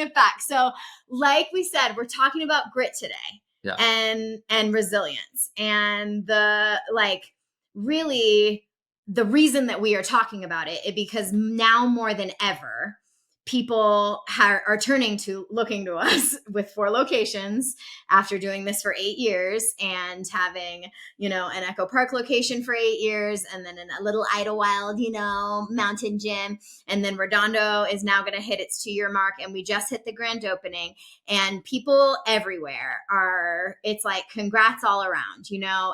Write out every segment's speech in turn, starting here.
it back. So like we said, we're talking about grit today. Yeah. And resilience, and really the reason that we are talking about it because now more than ever, people are looking to us with 4 locations after doing this for 8 years and having, an Echo Park location for 8 years, and then a little Idlewild, mountain gym. And then Redondo is now going to hit its 2-year mark, and we just hit the grand opening, and people everywhere it's like, congrats all around.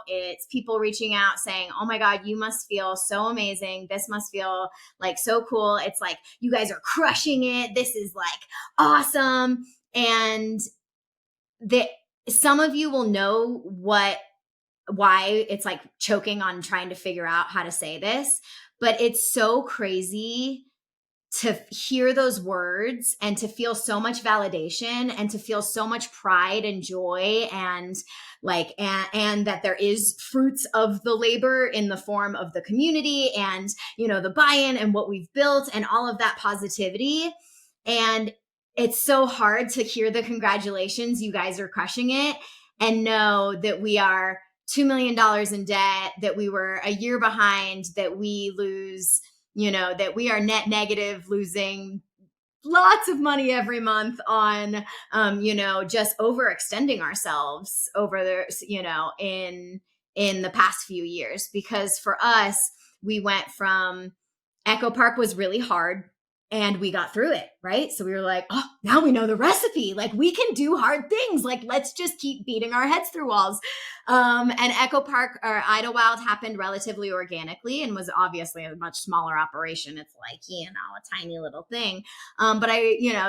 It's people reaching out saying, oh my God, you must feel so amazing. This must feel like so cool. It's like, you guys are crushing it. This is like awesome. And some of you will know why it's like choking on trying to figure out how to say this, but it's so crazy to hear those words and to feel so much validation and to feel so much pride and joy and that there is fruits of the labor in the form of the community and, the buy-in and what we've built and all of that positivity. And it's so hard to hear the congratulations, you guys are crushing it, and know that we are $2 million in debt, that we were a year behind, that we lose, that we are net negative, losing lots of money every month on, just overextending ourselves over the, in the past few years. Because for us, we went from Echo Park was really hard, and we got through it, right? So we were like, oh, now we know the recipe. Like, we can do hard things. Like, let's just keep beating our heads through walls. And Echo Park or Idlewild happened relatively organically and was obviously a much smaller operation. It's like, a tiny little thing. But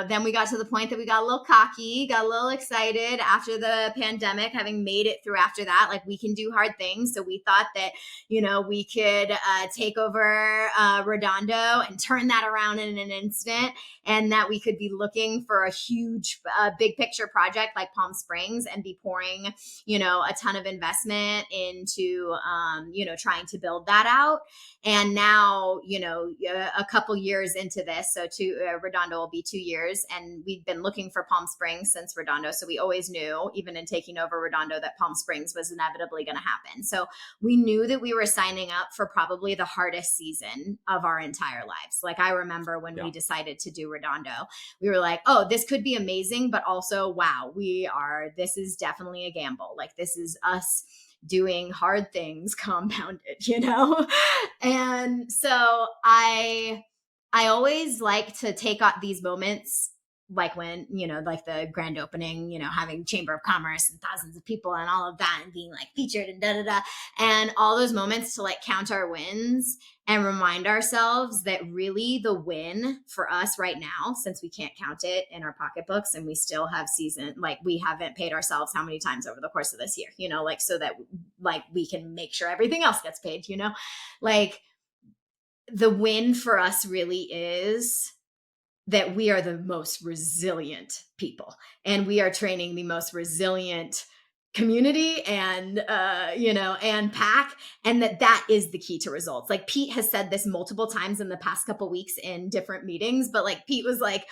then we got to the point that we got a little cocky, got a little excited after the pandemic, having made it through after that. Like, we can do hard things. So we thought that, we could take over Redondo and turn that around in an instant, and that we could be looking for a huge big picture project like Palm Springs and be pouring, a ton of investment into, trying to build that out. And now, a couple years into this, so Redondo will be 2 years, and we've been looking for Palm Springs since Redondo. So we always knew, even in taking over Redondo, that Palm Springs was inevitably going to happen. So we knew that we were signing up for probably the hardest season of our entire lives. Like, I remember when we decided to do Redondo, we were like, oh, this could be amazing, but also, wow, this is definitely a gamble. Like, this is us doing hard things compounded, And so I always like to take out these moments, like when, like the grand opening, having Chamber of Commerce and thousands of people and all of that, and being like featured and and all those moments to like count our wins and remind ourselves that really the win for us right now, since we can't count it in our pocketbooks and we still have we haven't paid ourselves how many times over the course of this year, so that like we can make sure everything else gets paid, like the win for us really is that we are the most resilient people, and we are training the most resilient community and, and pack. And that is the key to results. Like, Piet has said this multiple times in the past couple weeks in different meetings, but like Piet was like,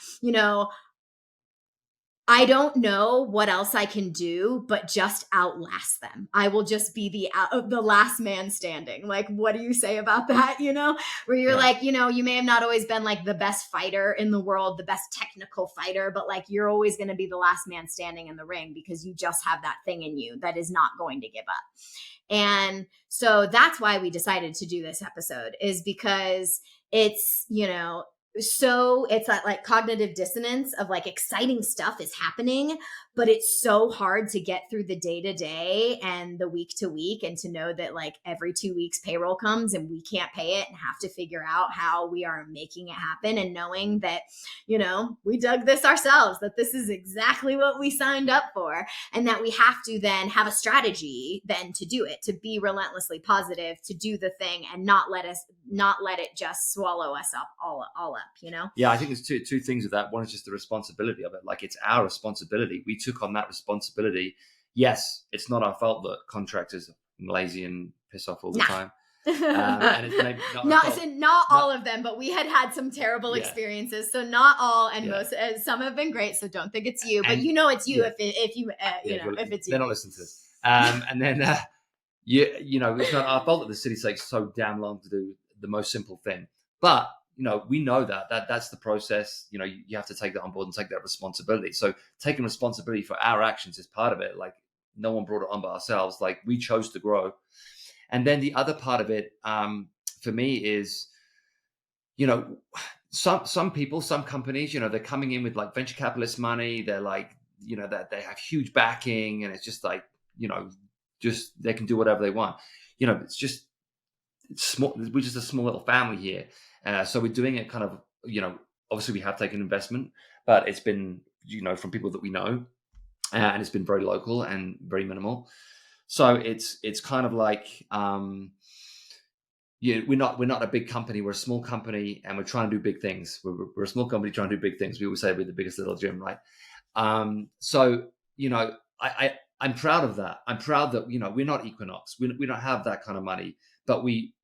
I don't know what else I can do, but just outlast them. I will just be the last man standing. Like, what do you say about that? Where you're like, you may have not always been like the best fighter in the world, the best technical fighter, but like, you're always going to be the last man standing in the ring because you just have that thing in you that is not going to give up. And so that's why we decided to do this episode, is because it's, so it's that like cognitive dissonance of like exciting stuff is happening, but it's so hard to get through the day to day and the week to week, and to know that like every 2 weeks payroll comes and we can't pay it and have to figure out how we are making it happen, and knowing that, we dug this ourselves, that this is exactly what we signed up for, and that we have to then have a strategy then to do it, to be relentlessly positive, to do the thing and not let it just swallow us up all up. Yeah, I think there's two things with that. One is just the responsibility of it. Like, it's our responsibility. We took on that responsibility. Yes, it's not our fault that contractors are lazy and piss off all the time. And it's maybe not all of them, but we had some terrible experiences. So not all, and most, some have been great. So don't think it's you, but you know it's you if it's you. They're not listening to this. And then you know, it's not our fault that the city takes so damn long to do the most simple thing. But you know, we know that's the process. You know, you have to take that on board and take that responsibility. So taking responsibility for our actions is part of it. Like, no one brought it on by ourselves. Like, we chose to grow. And then the other part of it, for me, is, you know, some people, some companies, you know, they're coming in with like venture capitalist money. They're like, you know, that they have huge backing, and it's just like, you know, just they can do whatever they want. You know, it's small. We're just a small little family here. So we're doing it kind of, you know, obviously we have taken investment, but it's been, you know, from people that we know, and it's been very local and very minimal. So it's kind of like, we're not a big company. We're a small company, and we're trying to do big things. We're a small company trying to do big things. We always say we're the biggest little gym, right? So, you know, I'm proud of that. I'm proud that, you know, we're not Equinox. We don't have that kind of money, but we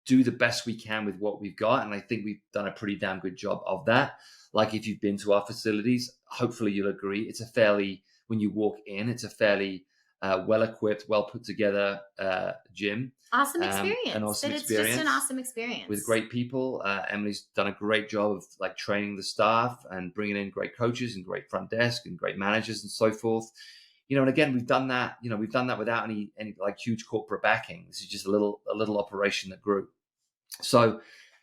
do the best we can with what we've got. And I think we've done a pretty damn good job of that. Like, if you've been to our facilities, hopefully you'll agree. It's a fairly, when you walk in, it's a fairly well-equipped, well-put-together gym. Awesome experience. An awesome it's experience. Just an awesome experience. With great people. Emylee's done a great job of like training the staff and bringing in great coaches and great front desk and great managers and so forth. You know, and again, we've done that without any like huge corporate backing. This is just a little operation that grew. So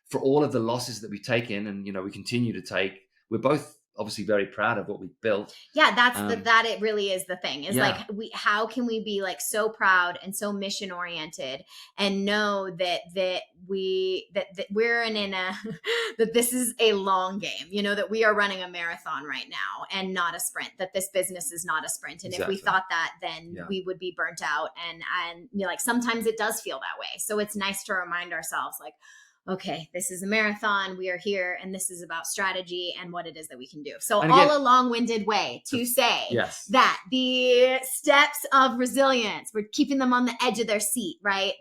for all of the losses that we've taken, and, you know, we continue to take, we're both obviously very proud of what we've built. Yeah, that it really is the thing. Is like, how can we be like so proud and so mission oriented, and know that we're in a that this is a long game, you know, that we are running a marathon right now and not a sprint, that this business is not a sprint. And Exactly. if we thought that, then we would be burnt out. And you know, like, sometimes it does feel that way. So it's nice to remind ourselves, like, okay, this is a marathon. We are here, and this is about strategy and what it is that we can do. So, again, all a long-winded way to say that the steps of resilience, we're keeping them on the edge of their seat, right?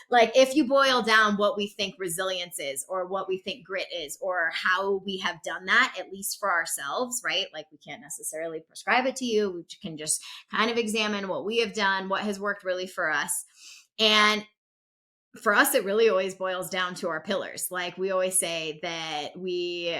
Like, if you boil down what we think resilience is, or what we think grit is, or how we have done that, at least for ourselves, right? Like, we can't necessarily prescribe it to you. We can just kind of examine what we have done, what has worked really for us. And for us, it really always boils down to our pillars. Like, we always say that we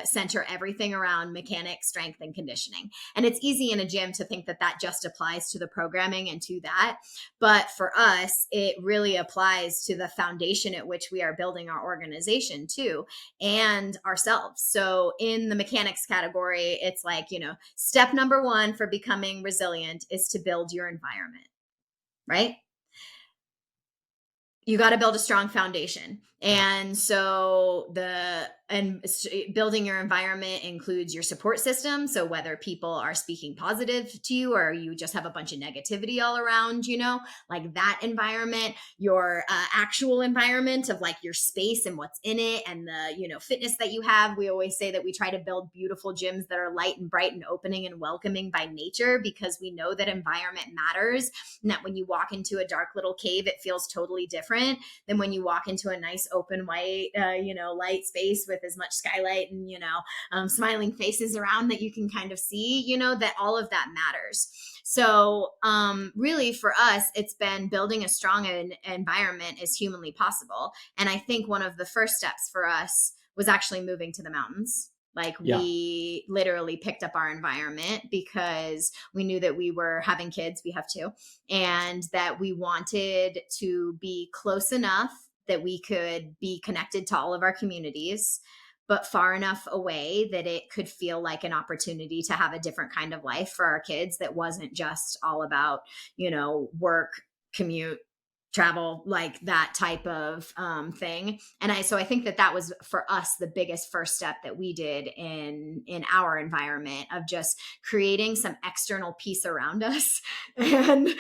center everything around mechanics, strength, and conditioning. And it's easy in a gym to think that just applies to the programming and to that. But for us, it really applies to the foundation at which we are building our organization too, and ourselves. So in the mechanics category, it's like, you know, step number one for becoming resilient is to build your environment, right? You got to build a strong foundation. And so building your environment includes your support system. So whether people are speaking positive to you, or you just have a bunch of negativity all around, you know, like that environment, your actual environment of like your space and what's in it, and the, you know, fitness that you have. We always say that we try to build beautiful gyms that are light and bright and opening and welcoming by nature, because we know that environment matters, and that when you walk into a dark little cave, it feels totally different than when you walk into a nice open white, you know, light space with as much skylight and, you know, smiling faces around that you can kind of see, you know, that all of that matters. So really for us, it's been building a strong environment as humanly possible. And I think one of the first steps for us was actually moving to the mountains. Like, we literally picked up our environment because we knew that we were having kids. We have two. And that we wanted to be close enough that we could be connected to all of our communities, but far enough away that it could feel like an opportunity to have a different kind of life for our kids that wasn't just all about, you know, work, commute, travel, like that type of thing. And I think that was for us the biggest first step that we did in our environment, of just creating some external peace around us. And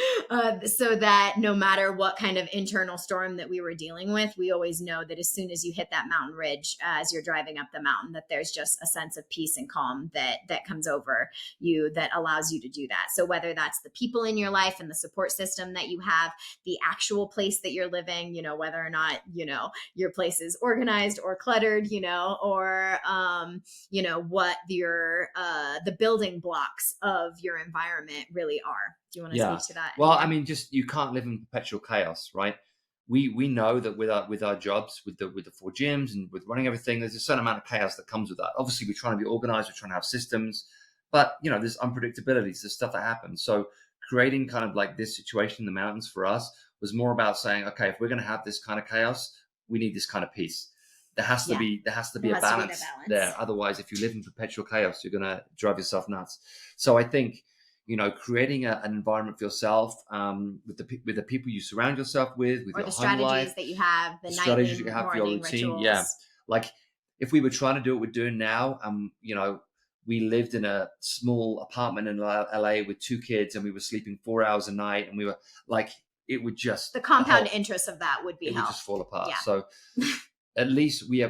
so that no matter what kind of internal storm that we were dealing with, we always know that as soon as you hit that mountain ridge, as you're driving up the mountain, that there's just a sense of peace and calm that comes over you that allows you to do that. So whether that's the people in your life and the support system that you have, the actual place that you're living, whether or not, your place is organized or cluttered, or, what your, the building blocks of your environment really are. Do you want to speak to that? Well, I mean, just, you can't live in perpetual chaos, right? We know that with our jobs, with the 4 gyms and with running everything, there's a certain amount of chaos that comes with that. Obviously, we're trying to be organized, we're trying to have systems, but there's unpredictabilities, there's stuff that happens. So creating kind of like this situation in the mountains for us was more about saying, okay, if we're going to have this kind of chaos, we need this kind of peace. There has to be a balance there. Otherwise, if you live in perpetual chaos, you're going to drive yourself nuts. So I think, creating an environment for yourself, with the people you surround yourself with or your the home life, strategies that you have, the strategies nightly, you have for your morning routine. rituals. Yeah, like if we were trying to do what we're doing now, we lived in a small apartment in LA with 2 kids, and we were sleeping 4 hours a night, and we were like, it would just, the compound interest of that would be it would just fall apart. Yeah. So at least we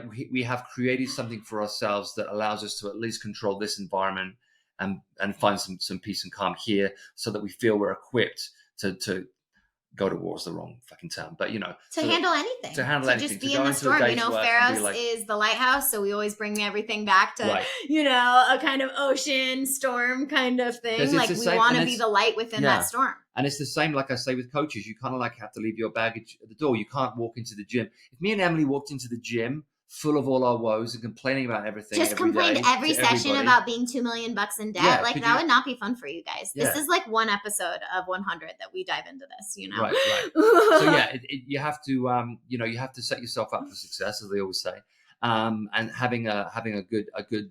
have created something for ourselves that allows us to at least control this environment and find some peace and calm here, so that we feel we're equipped to go to war is the wrong fucking term, but to handle anything, just be in the storm. Pharos is the lighthouse, so we always bring everything back to a kind of ocean storm kind of thing. Like, we want to be the light within that storm. And it's the same, like I say, with coaches. You kind of like have to leave your baggage at the door. You can't walk into the gym. If me and Emylee walked into the gym full of all our woes and complaining about everything, just complained every session about being $2 million in debt, that would not be fun for you guys. This is like one episode of 100 that we dive into this, Right. So yeah, you have to you have to set yourself up for success, as they always say, and having a good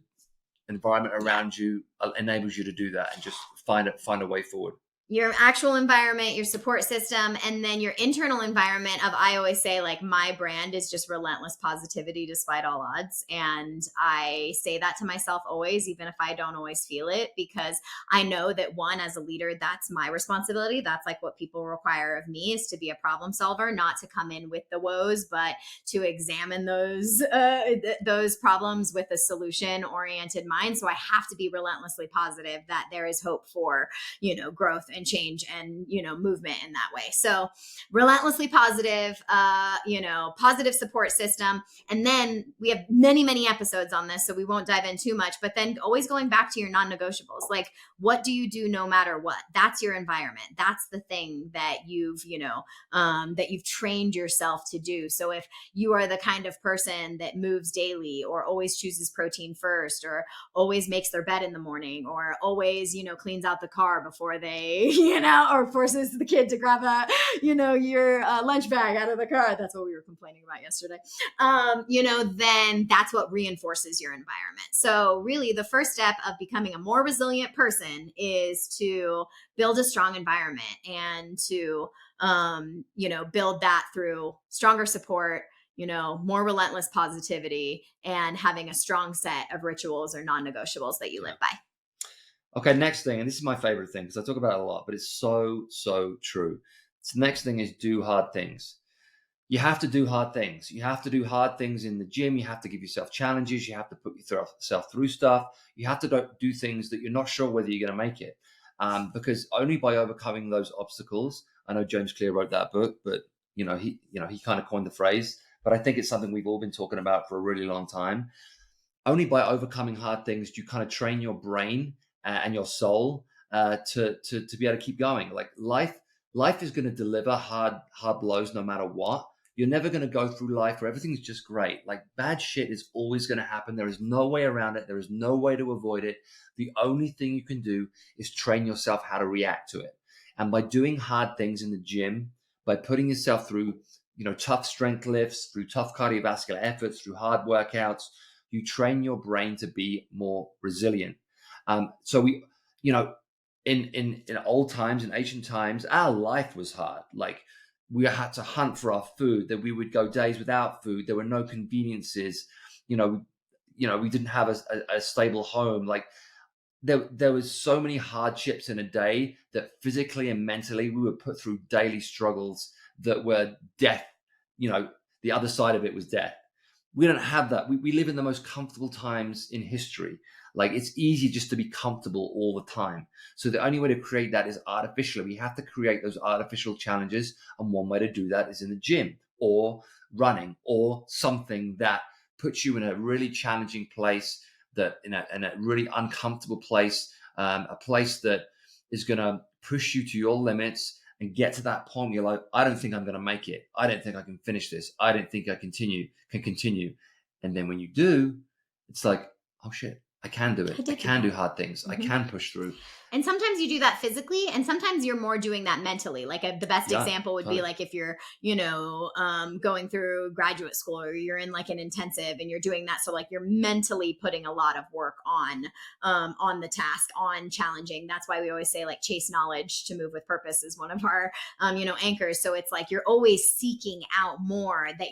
environment around you enables you to do that, and just find a way forward. Your actual environment, your support system, and then your internal environment of, I always say, like, my brand is just relentless positivity despite all odds. And I say that to myself always, even if I don't always feel it, because I know that, one, as a leader, that's my responsibility. That's like what people require of me, is to be a problem solver, not to come in with the woes, but to examine those problems with a solution oriented mind. So I have to be relentlessly positive that there is hope for, growth and change and, movement in that way. So relentlessly positive, positive support system. And then we have many, many episodes on this, so we won't dive in too much, but then always going back to your non-negotiables. Like, what do you do no matter what? That's your environment. That's the thing that you've trained yourself to do. So if you are the kind of person that moves daily, or always chooses protein first, or always makes their bed in the morning, or always, cleans out the car before they, or forces the kid to grab your lunch bag out of the car. That's what we were complaining about yesterday. Then that's what reinforces your environment. So really, the first step of becoming a more resilient person is to build a strong environment, and to, build that through stronger support, more relentless positivity, and having a strong set of rituals or non-negotiables that you live by. Okay, next thing, and this is my favorite thing because I talk about it a lot, but it's so true. So the next thing is do hard things. You have to do hard things. You have to do hard things in the gym. You have to give yourself challenges. You have to put yourself through stuff. You have to do things that you're not sure whether you're going to make it, because only by overcoming those obstacles. I know James Clear wrote that book, but he kind of coined the phrase. But I think it's something we've all been talking about for a really long time. Only by overcoming hard things do you kind of train your brain and your soul to be able to keep going. Like, life is going to deliver hard blows no matter what. You're never going to go through life where everything's just great. Like, bad shit is always going to happen. There is no way around it. There is no way to avoid it. The only thing you can do is train yourself how to react to it. And by doing hard things in the gym, by putting yourself through, tough strength lifts, through tough cardiovascular efforts, through hard workouts, you train your brain to be more resilient. So we, in old times, in ancient times, our life was hard. Like, we had to hunt for our food, that we would go days without food. There were no conveniences. We didn't have a stable home. Like, there was so many hardships in a day that physically and mentally we were put through daily struggles that were death. The other side of it was death. We don't have that. We live in the most comfortable times in history. Like, it's easy just to be comfortable all the time. So the only way to create that is artificially. We have to create those artificial challenges. And one way to do that is in the gym or running or something that puts you in a really challenging place, that in a really uncomfortable place, a place that is going to push you to your limits and get to that point where you're like, I don't think I'm going to make it. I don't think I can finish this. I don't think I can continue. And then when you do, it's like, oh shit, I can do it. I can do hard things. I can push through. And sometimes you do that physically, and sometimes you're more doing that mentally. Like the best example would be like if you're, going through graduate school, or you're in like an intensive and you're doing that. So like you're mentally putting a lot of work on the task, on challenging. That's why we always say like chase knowledge to move with purpose is one of our, anchors. So it's like you're always seeking out more, that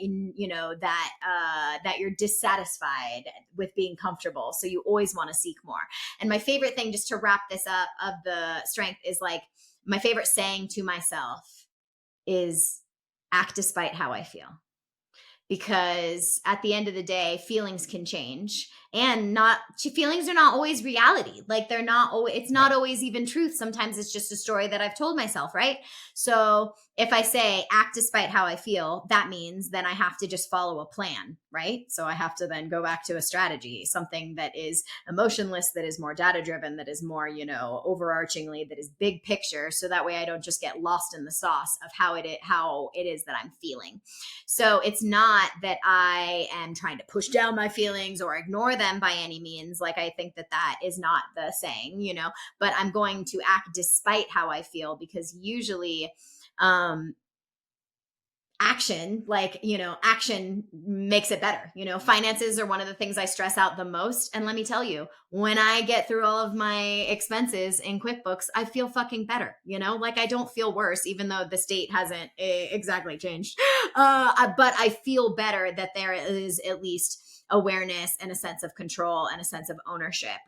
that you're dissatisfied with being comfortable. So you always want to seek more. And my favorite thing, just to wrap this up, of the strength, is like, my favorite saying to myself is act despite how I feel. Because at the end of the day, feelings can change, and feelings are not always reality. Like they're not always, it's not always even truth. Sometimes it's just a story that I've told myself, right? So if I say act despite how I feel, that means then I have to just follow a plan, right? So I have to then go back to a strategy, something that is emotionless, that is more data driven, that is more, overarchingly, that is big picture. So that way I don't just get lost in the sauce of how it is that I'm feeling. So it's not that I am trying to push down my feelings or ignore them by any means. Like I think that is not the saying, but I'm going to act despite how I feel, because usually action makes it better. Finances are one of the things I stress out the most. And let me tell you, when I get through all of my expenses in QuickBooks, I feel fucking better. Like I don't feel worse, even though the state hasn't exactly changed. But I feel better that there is at least awareness and a sense of control and a sense of ownership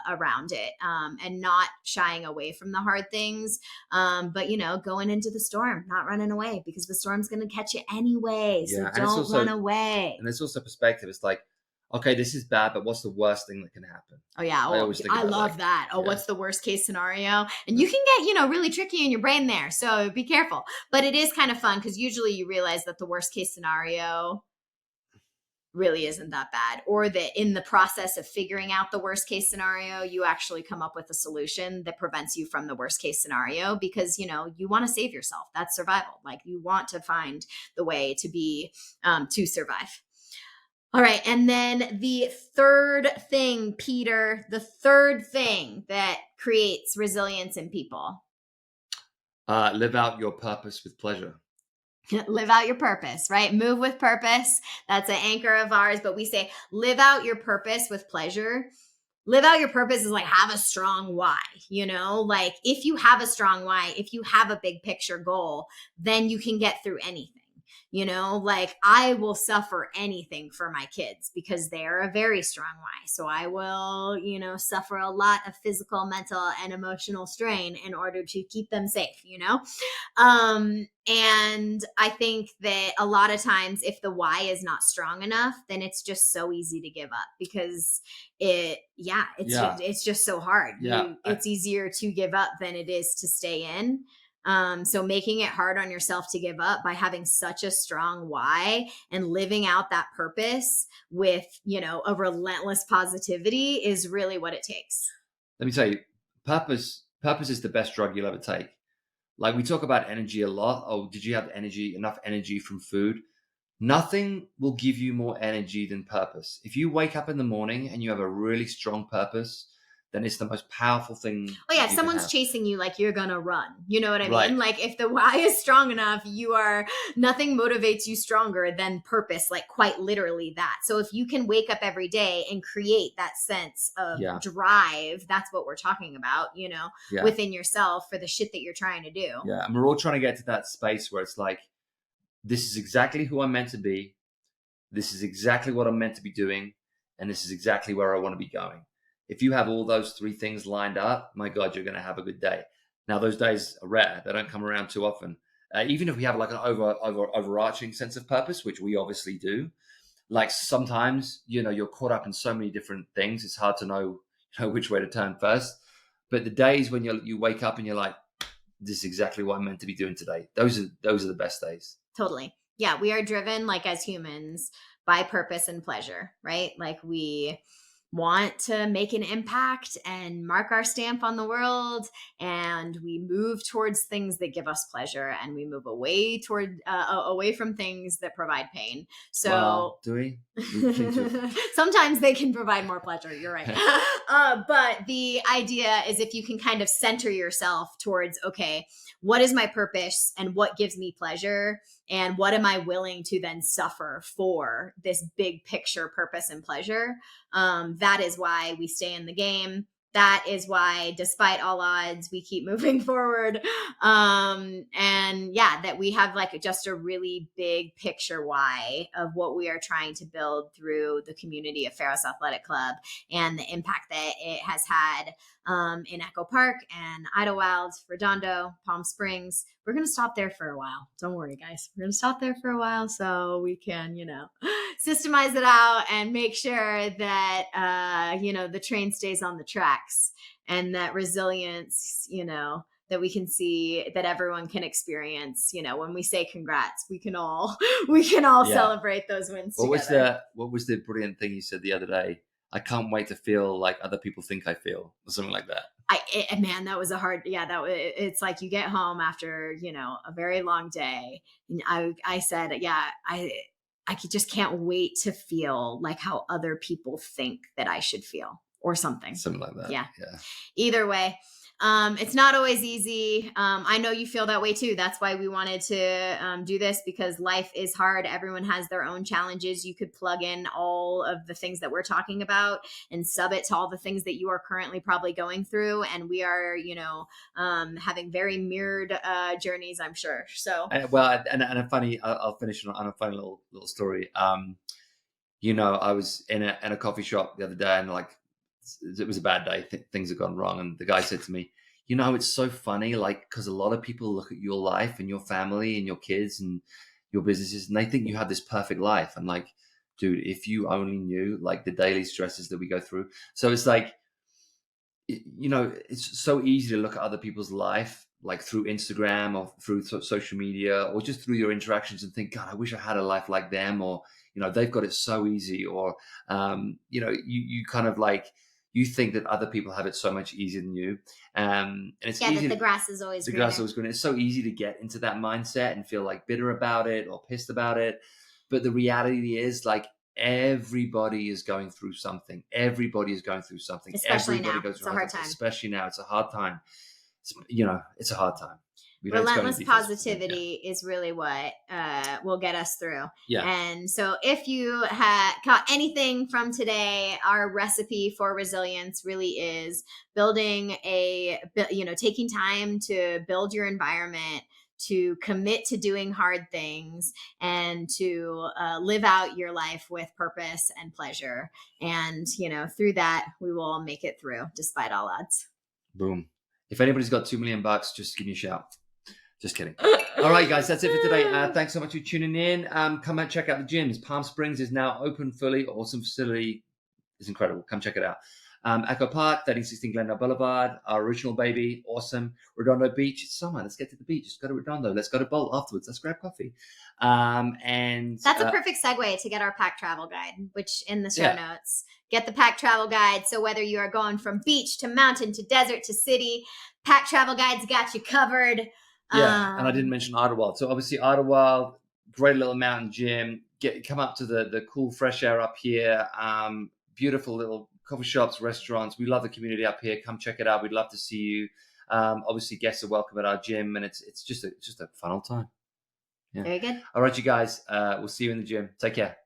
around it, and not shying away from the hard things, but going into the storm, not running away, because the storm's going to catch you anyway. So don't run away. And there's also perspective. It's like, okay, this is bad, but what's the worst thing that can happen? Oh yeah, I love that. What's the worst case scenario? And you can get really tricky in your brain there, so be careful. But it is kind of fun, because usually you realize that the worst case scenario really isn't that bad, or that in the process of figuring out the worst case scenario, you actually come up with a solution that prevents you from the worst case scenario, because you want to save yourself. That's survival. Like you want to find the way to be to survive. All right, and then the third thing, Pieter, the third thing that creates resilience in people. Live out your purpose with pleasure. Live out your purpose, right? Move with purpose. That's an anchor of ours, but we say live out your purpose with pleasure. Live out your purpose is like have a strong why, like if you have a strong why, if you have a big picture goal, then you can get through anything. Like I will suffer anything for my kids because they're a very strong why. So I will, suffer a lot of physical, mental, and emotional strain in order to keep them safe, And I think that a lot of times if the why is not strong enough, then it's just so easy to give up, because it's just so hard. It's easier to give up than it is to stay in. So making it hard on yourself to give up by having such a strong why and living out that purpose with, a relentless positivity is really what it takes. Let me tell you, purpose is the best drug you'll ever take. Like we talk about energy a lot. Oh, did you have enough energy from food? Nothing will give you more energy than purpose. If you wake up in the morning and you have a really strong purpose, then it's the most powerful thing. Oh yeah, if someone's chasing you, like you're gonna run. You know what I mean? Like if the why is strong enough, nothing motivates you stronger than purpose, like quite literally that. So if you can wake up every day and create that sense of drive, that's what we're talking about, within yourself for the shit that you're trying to do. Yeah, and we're all trying to get to that space where it's like, this is exactly who I'm meant to be. This is exactly what I'm meant to be doing. And this is exactly where I want to be going. If you have all those three things lined up, my God, you're going to have a good day. Now, those days are rare. They don't come around too often. Even if we have like an overarching sense of purpose, which we obviously do, like sometimes, you're caught up in so many different things. It's hard to know which way to turn first. But the days when you wake up and you're like, this is exactly what I'm meant to be doing today. Those are the best days. Totally. Yeah, we are driven, like, as humans, by purpose and pleasure, right? Like, we want to make an impact and mark our stamp on the world, and we move towards things that give us pleasure, and we move away from things that provide pain. So, well, do we? Sometimes they can provide more pleasure. You're right. But the idea is, if you can kind of center yourself towards, okay, what is my purpose and what gives me pleasure? And what am I willing to then suffer for this big picture purpose and pleasure? That is why we stay in the game. That is why, despite all odds, we keep moving forward. And yeah, that we have like just a really big picture why of what we are trying to build through the community of Pharos Athletic Club and the impact that it has had in Echo Park and Idlewild, Redondo, Palm Springs. We're going to stop there for a while. Don't worry, guys. We're going to stop there for a while so we can, systemize it out and make sure that, the train stays on the tracks, and that resilience, that we can see, that everyone can experience. When we say congrats, we can all celebrate those wins together. What was the brilliant thing you said the other day? I can't wait to feel like other people think I feel, or something like that. That was a hard, it's like you get home after, a very long day. And I said, I just can't wait to feel like how other people think that I should feel, or something. Something like that. Yeah. Either way. It's not always easy. I know you feel that way too. That's why we wanted to do this, because life is hard. Everyone has their own challenges. You could plug in all of the things that we're talking about and sub it to all the things that you are currently probably going through. And we are, having very mirrored journeys, I'm sure. So, I'll finish on a funny little story. I was in a coffee shop the other day, and it was a bad day. Things had gone wrong. And the guy said to me, it's so funny, because a lot of people look at your life and your family and your kids and your businesses, and they think you have this perfect life. I'm like, dude, if you only knew the daily stresses that we go through. So it's it's so easy to look at other people's life, through Instagram or through social media, or just through your interactions, and think, God, I wish I had a life like them, or, they've got it so easy, or, you kind of you think that other people have it so much easier than you. And it's easy. That the grass is always greener. It's so easy to get into that mindset and feel bitter about it or pissed about it. But the reality is everybody is going through something. Everybody is going through something. Especially everybody now. goes It's a hard time. Especially now. It's a hard time. It's a hard time. Relentless positivity is really what will get us through. Yeah. And so if you caught anything from today, our recipe for resilience really is building taking time to build your environment, to commit to doing hard things, and to live out your life with purpose and pleasure. And, through that, we will all make it through despite all odds. Boom. If anybody's got $2 million, just give me a shout. Just kidding. All right, guys, that's it for today. Thanks so much for tuning in. Come and check out the gyms. Palm Springs is now open fully. Awesome facility. It's incredible. Come check it out. Echo Park, 1316 Glendale Boulevard, our original baby. Awesome. Redondo Beach. It's summer. Let's get to the beach. Let's go to Redondo. Let's go to Bolt afterwards. Let's grab coffee. And that's a perfect segue to get our Pac Travel Guide, which in the show notes. Get the Pac Travel Guide. So whether you are going from beach to mountain to desert to city, Pac Travel Guide's got you covered. Yeah, and I didn't mention Idlewild. So obviously Idlewild, great little mountain gym. Come up to the cool fresh air up here. Beautiful little coffee shops, restaurants. We love the community up here. Come check it out. We'd love to see you. Obviously, guests are welcome at our gym, and it's just a fun old time. Yeah. Very good. All right, you guys. We'll see you in the gym. Take care.